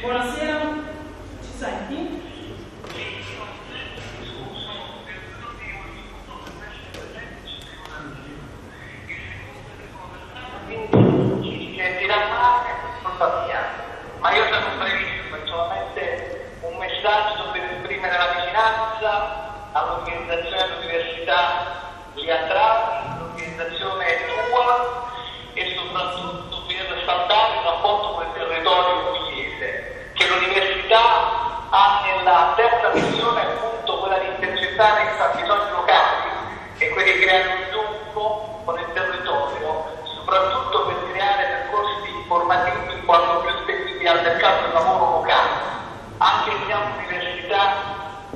Buonasera, ci senti? Ci sentirà male, tuttavia, ma io sono brevissimo, solamente un messaggio per esprimere la vicinanza all'organizzazione dell'Università Liatrati, l'organizzazione tua, e soprattutto per saldare il rapporto con il territorio pugliese, che l'università ha nella terza missione appunto quella di intercettare i fabbisogni locali e quelli che creano sviluppo con il territorio, soprattutto per creare percorsi formativi quanto più spediti al mercato del lavoro locale. Anche se siamo un'università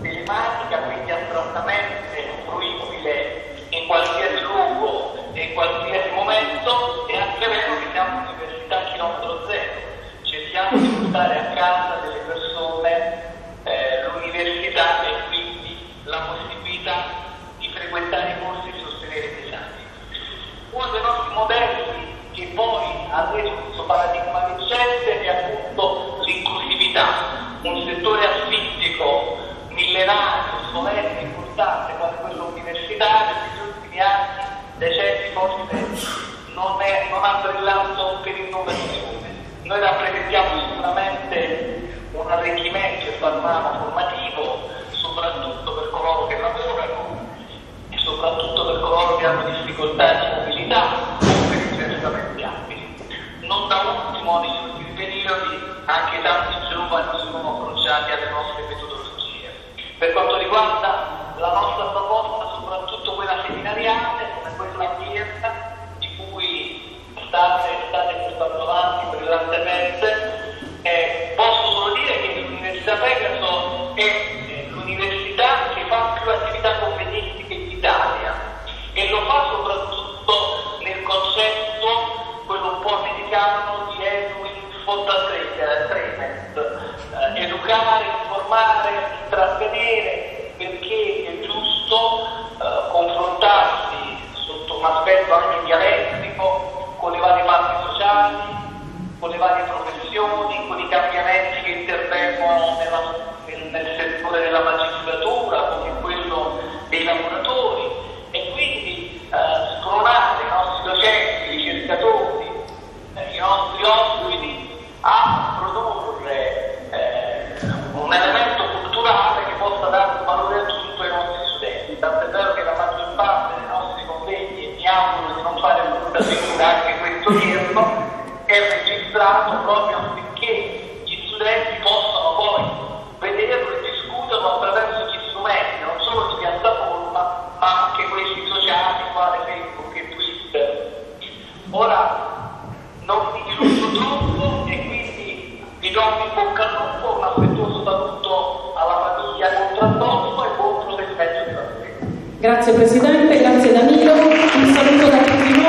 telematica, quindi astrattamente fruibile in qualsiasi luogo e in qualsiasi momento, è anche vero che siamo un'università a chilometro zero. Cerchiamo di portare a casa delle persone l'università e quindi la possibilità di frequentare i corsi e sostenere gli esami. Uno dei nostri modelli che poi ha reso questo paradigma vincente è appunto l'inclusività, un settore artistico millenario, solenne, importante come quello universitario, negli ultimi anni, decenni forse non ha brillato per innovazione. Noi rappresentiamo sicuramente un arricchimento e panorama formativo, soprattutto per coloro che lavorano e soprattutto per coloro che hanno difficoltà di mobilità o per i diversamente abili. Non da ultimo, negli ultimi periodi, anche tanti giovani sono approcciati alle nostre metodologie. Per quanto riguarda la nostra proposta, soprattutto quella seminariale, come quella odierna, di cui state portando avanti brillantemente, posso solo dire che l'Università Pegaso è l'università che fa più attività convenistiche in Italia e lo fa soprattutto nel concetto, quello un po' americano, di infotainment, educare, informare, intrattenere, perché è giusto confrontarsi sotto un aspetto anche dialettico con le varie parti sociali, con le varie professioni, con i cambiamenti che intervengono nel settore della magistratura, come quello dei lavoratori, e quindi spronare i nostri docenti, i ricercatori, i nostri ospiti a produrre un elemento culturale che possa dare un valore aggiunto ai nostri studenti. Tant'è vero che la maggior parte dei nostri convegni, e mi auguro di non fare brutta figura anche questo giorno, è registrato proprio affinché gli studenti possano poi vederlo e discuterlo attraverso gli strumenti, non solo di piattaforma, ma anche quelli sociali, quali Facebook e Twitter. Ora, non mi dilungo troppo e quindi vi do un in bocca al lupo, un affettuoso saluto alla famiglia Contraddolfo e buon proseguimento della sera. Grazie Presidente, grazie Danilo, un saluto da tutti noi.